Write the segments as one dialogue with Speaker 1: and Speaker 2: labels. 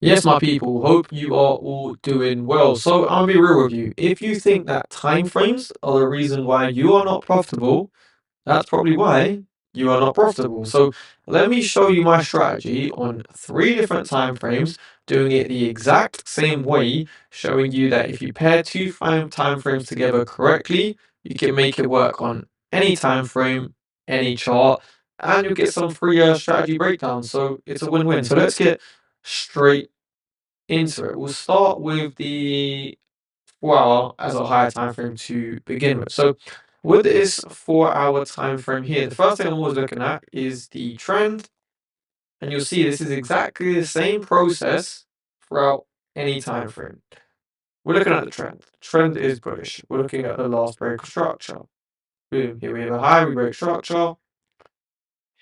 Speaker 1: Yes, my people, hope you are all doing well. So, I'll be real with you. If you think that time frames are the reason why you are not profitable, that's probably why you are not profitable. So, let me show you my strategy on three different time frames, doing it the exact same way, showing you that if you pair two time frames together correctly, you can make it work on any time frame, any chart, and you'll get some free strategy breakdowns. So, it's a win-win. So, let's get straight into it. We'll start with the 4 hour as a higher time frame to begin with. So with this 4 hour time frame here, the first thing I'm always looking at is the trend, and you'll see this is exactly the same process throughout any time frame. We're looking at the trend. Trend is bullish. We're looking at the last break of structure. Boom. Here we have a high, we break structure.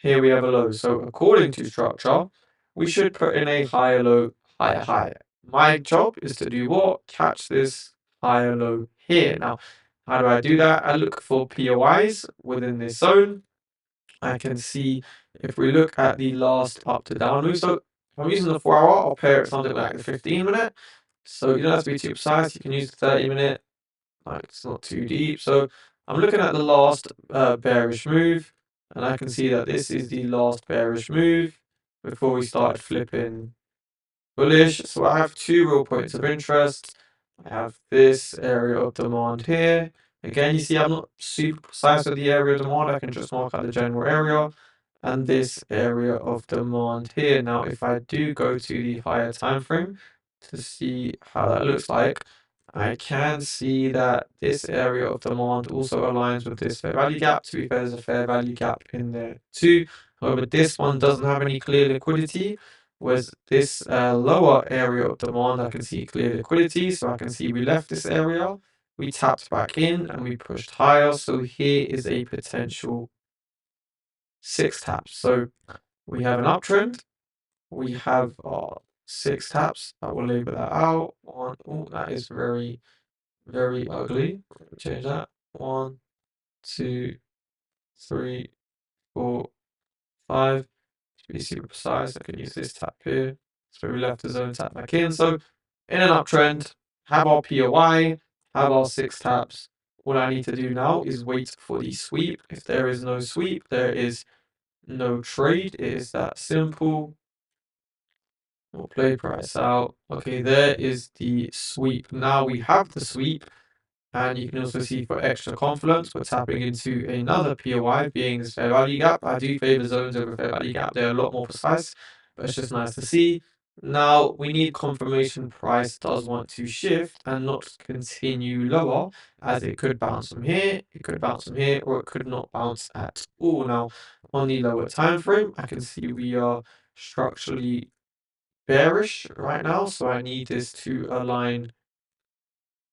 Speaker 1: Here we have a low. So according to structure, we should put in a higher low, higher high. My job is to do what? Catch this higher low here. Now, how do I do that? I look for POIs within this zone. I can see if we look at the last up to down move. So if I'm using the 4 hour, I'll pair it something like the 15 minute. So you don't have to be too precise. You can use the 30 minute. Like it's not too deep. So I'm looking at the last bearish move, and I can see that this is the last bearish move before we started flipping bullish. So I have two real points of interest. I have this area of demand here. Again, you see I'm not super precise with the area of demand. I can just mark out the general area and this area of demand here. Now, if I do go to the higher time frame to see how that looks like, I can see that this area of demand also aligns with this fair value gap. To be fair, there's a fair value gap in there too. However, this one doesn't have any clear liquidity, whereas this lower area of demand, I can see clear liquidity. So I can see we left this area, we tapped back in, and we pushed higher. So here is a potential 6 taps. So we have an uptrend, we have our 6 taps. I will label that out. One, oh, that is very, very ugly. Change that. One, two, three, 4, 5. To be super precise, I can use this tap here. So we left the zone tap back in. So in an uptrend, have our POI, have our 6 taps. What I need to do now is wait for the sweep. If there is no sweep, there is no trade. It is that simple. We'll play price out. Okay, there is the sweep. Now we have the sweep, and you can also see for extra confidence, we're tapping into another POI, being this fair value gap. I do favor zones over fair value gap. They're a lot more precise, but it's just nice to see. Now we need confirmation price does want to shift and not continue lower, as it could bounce from here, it could bounce from here, or it could not bounce at all. Now on the lower time frame, I can see we are structurally bearish right now, so I need this to align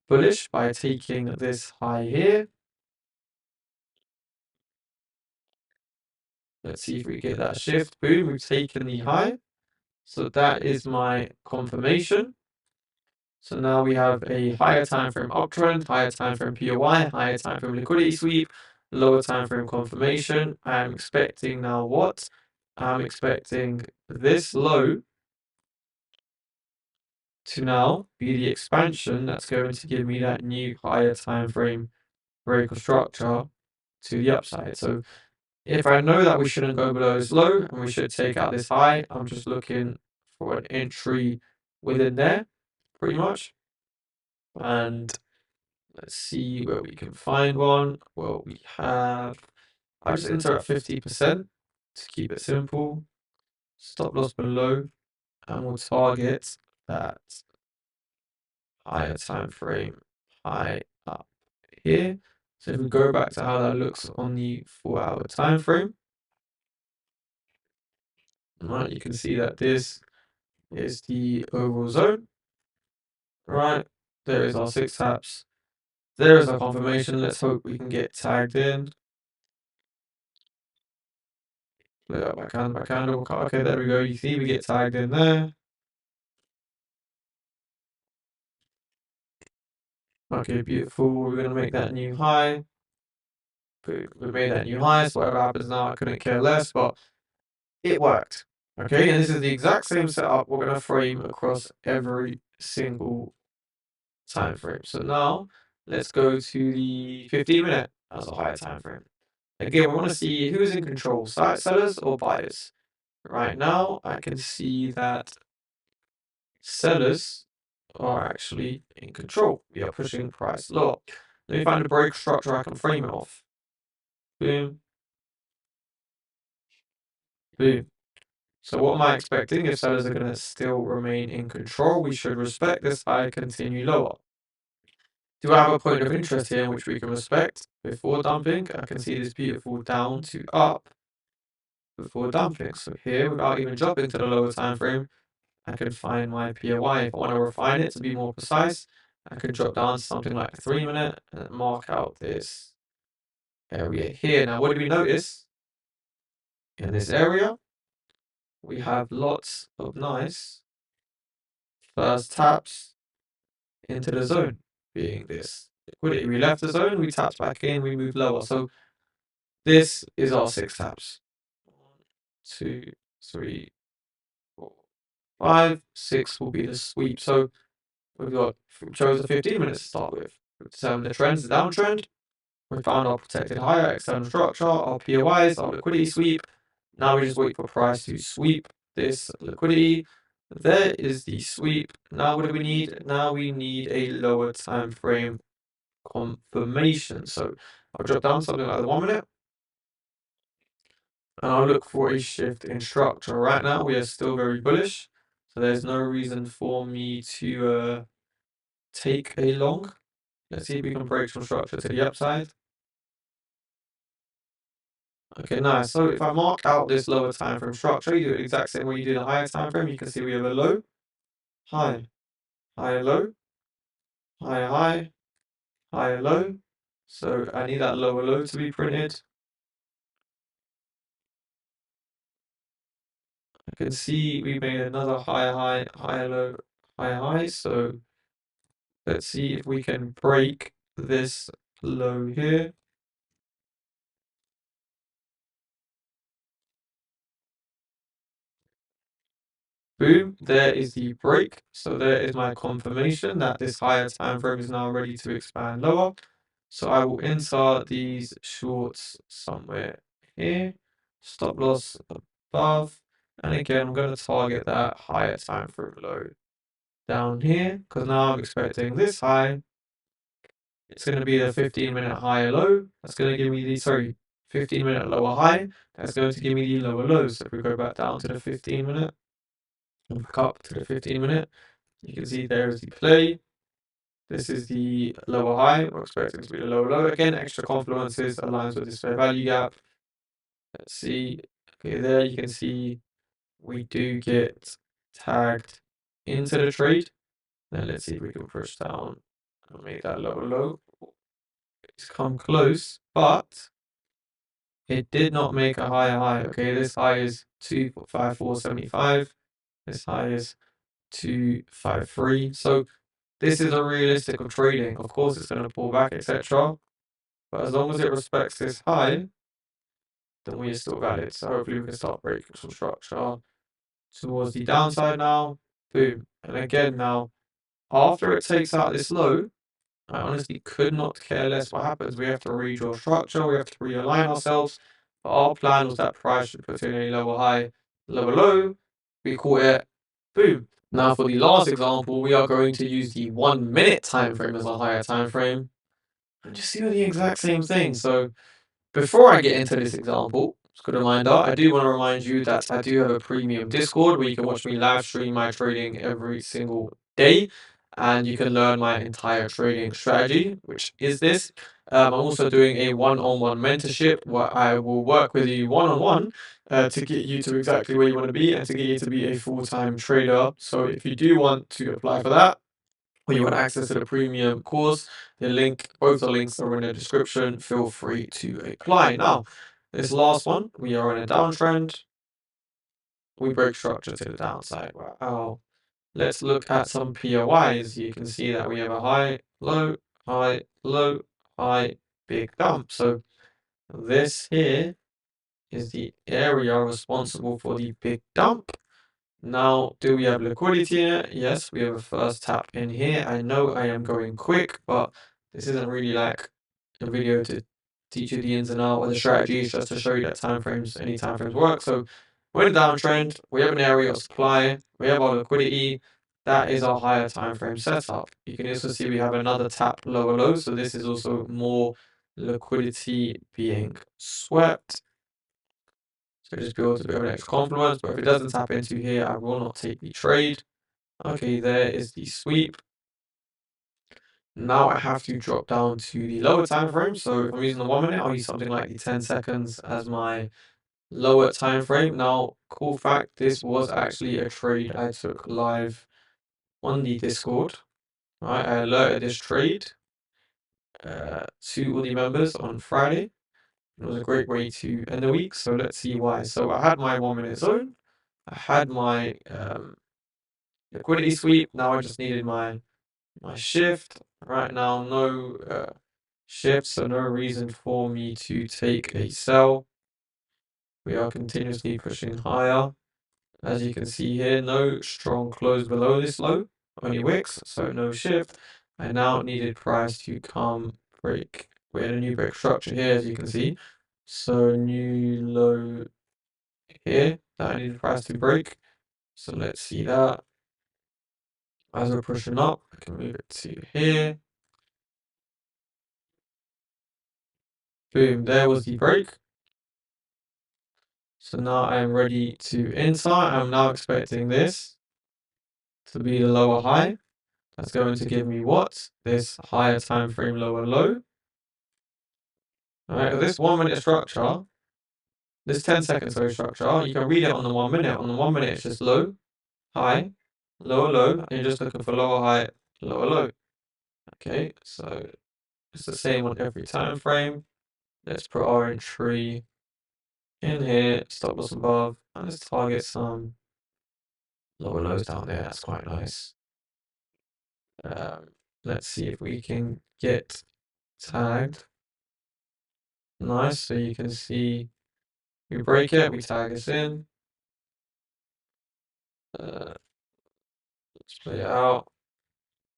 Speaker 1: bullish by taking this high here. Let's see if we get that shift. Boom, we've taken the high. So that is my confirmation. So now we have a higher time frame uptrend, higher time frame POI, higher time frame liquidity sweep, lower time frame confirmation. I'm expecting now what? I'm expecting this low to now be the expansion that's going to give me that new higher time frame break of structure to the upside. So if I know that we shouldn't go below this low and we should take out this high, I'm just looking for an entry within there, pretty much. And let's see where we can find one. Well, we have, I just enter at 50% to keep it simple. Stop loss below, and we'll target that higher time frame high up here. So if we go back to how that looks on the 4 hour time frame, right, you can see that this is the overall zone. Right, there is our 6 taps. There is our confirmation. Let's hope we can get tagged in. Back handle. Okay, there we go. You see, we get tagged in there. Okay, beautiful. We're gonna make that new high. We made that new high. So whatever happens now, I couldn't care less, but it worked. Okay, and this is the exact same setup we're going to frame across every single time frame. So now let's go to the 15-minute as a higher time frame. Again, we want to see who's in control, sellers or buyers. Right now, I can see that sellers are actually in control. We are pushing price lower. Let me find a break structure I can frame it off. Boom, boom. So what am I expecting? If sellers are going to still remain in control, we should respect this high, continue lower. Do I have a point of interest here in which we can respect before dumping? I can see this beautiful down to up before dumping. So here, without even dropping to the lower time frame, I can find my POI. If I want to refine it to be more precise, I could drop down to something like 3 minute and mark out this area here. Now, what do we notice? In this area, we have lots of nice first taps into the zone, being this liquidity. We left the zone, we tapped back in, we moved lower. So this is our 6 taps. 1, 2, 3, 4, 5, 6 will be the sweep. So we've got chose the 15 minutes to start with. We've determined the trends, the downtrend. We found our protected higher external structure, our POIs, our liquidity sweep. Now we just wait for price to sweep this liquidity. There is the sweep. Now what do we need? Now we need a lower time frame confirmation. So I'll drop down something like the 1 minute and I'll look for a shift in structure. Right now we are still very bullish, so there's no reason for me to take a long. Let's see if we can break some structure to the upside. Okay, nice. So if I mark out this lower time frame structure, you do it the exact same way you do the higher time frame. You can see we have a low, high, high, low, high, high, high, low. So I need that lower low to be printed. I can see we made another higher high, higher low, higher high. So let's see if we can break this low here. Boom, there is the break. So there is my confirmation that this higher time frame is now ready to expand lower. So I will insert these shorts somewhere here. Stop loss above. And again, I'm going to target that higher time frame low down here because now I'm expecting this high. It's going to be the 15-minute higher low. That's going to give me the, sorry, 15-minute lower high. That's going to give me the lower lows. So if we go back down to the 15-minute and back up to the 15-minute, you can see there is the play. This is the lower high. We're expecting to be the lower low. Again, extra confluences aligns with this fair value gap. Let's see. Okay, there you can see we do get tagged into the trade. Then let's see if we can push down and make that lower low. It's come close, but it did not make a higher high. Okay, this high is 254.75. This high is 253. So this is a realistic of trading. Of course, it's going to pull back, etc. But as long as it respects this high, then we are still valid. So hopefully we can start breaking some structure towards the downside now. Boom. And again now, after it takes out this low, I honestly could not care less what happens. We have to redraw structure, we have to realign ourselves. But our plan was that price should put in a lower high, lower low. We caught it. Boom. Now for the last example, we are going to use the 1 minute time frame as a higher time frame. And just do the exact same thing. So before I get into this example, just a good reminder, I do want to remind you that I do have a premium Discord where you can watch me live stream my trading every single day. And you can learn my entire trading strategy, which is this. I'm also doing a one-on-one mentorship where I will work with you one-on-one to get you to exactly where you want to be and to get you to be a full-time trader. So if you do want to apply for that, or you want access to the premium course, both the links are in the description. Feel free to apply. Now, this last one, we are in a downtrend. We break structure to the downside. Wow. Let's look at some POIs. You can see that we have a high, low, high, low, high, big dump. So this here is the area responsible for the big dump. Now, do we have liquidity in it? Yes, we have a first tap in here. I know I am going quick, but this isn't really like a video to teach you the ins and outs or the strategies, just to show you that any time frames work. So we're in a downtrend, we have an area of supply, we have our liquidity. That is our higher time frame setup. You can also see we have another tap lower low, so this is also more liquidity being swept. So just builds a bit of an extra confluence, but if it doesn't tap into here, I will not take the trade. Okay, there is the sweep. Now I have to drop down to the lower time frame. So if I'm using the 1 minute, I'll use something like the 10 seconds as my lower time frame. Now, cool fact, this was actually a trade I took live on the Discord. Right, I alerted this trade to all the members on Friday. It was a great way to end the week. So let's see why. So I had my 1 minute zone. I had my liquidity sweep. Now I just needed my shift. Right now, no shift, so no reason for me to take a sell. We are continuously pushing higher. As you can see here, no strong close below this low, only wicks, so no shift. I now needed price to come break. We had a new break structure here, as you can see. So new low here that I needed price to break. So let's see that. As we're pushing up, I can move it to here. Boom, there was the break. So now I am ready to enter. I'm now expecting this to be the lower high. That's going to give me what? This higher time frame lower low. Alright, this 1 minute structure, this 10 second structure, you can read it on the 1 minute. On the 1 minute, it's just low, high, lower low, and you're just looking for lower high, lower low. Okay, so it's the same on every time frame. Let's put our entry in here, stop loss above, and let's target some lower lows down there. That's quite nice. Let's see if we can get tagged. Nice, so you can see we break it, we tag us in. Let's play it out.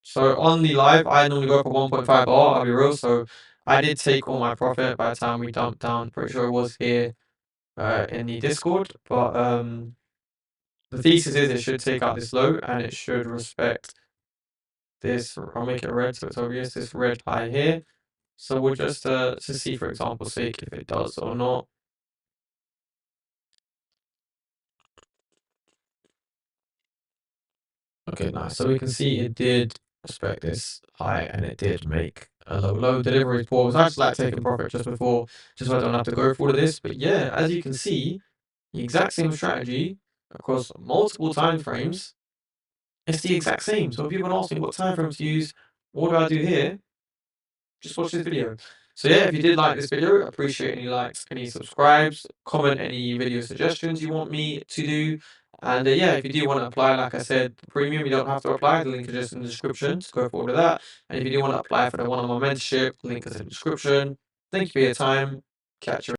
Speaker 1: So on the live, I normally go for 1.5 R, I'll be real. So I did take all my profit by the time we dumped down. Pretty sure it was here in the Discord. But the thesis is it should take out this low and it should respect this. I'll make it red so it's obvious. This red high here. So we'll just to see for example's sake if it does or not. Okay, nice. So we can see it did respect this high and it did make a low delivery pause. I just like taking profit just before, just so I don't have to go through all of this. But yeah, as you can see, the exact same strategy across multiple time frames. It's the exact same. So if people ask me what time frames to use, what do I do here? Just watch this video. So yeah, if you did like this video, I appreciate any likes, any subscribes, comment any video suggestions you want me to do. And yeah, if you do want to apply, like I said, premium, you don't have to apply. The link is just in the description. So go forward with that. And if you do want to apply for the one-on-one mentorship, link is in the description. Thank you for your time. Catch you.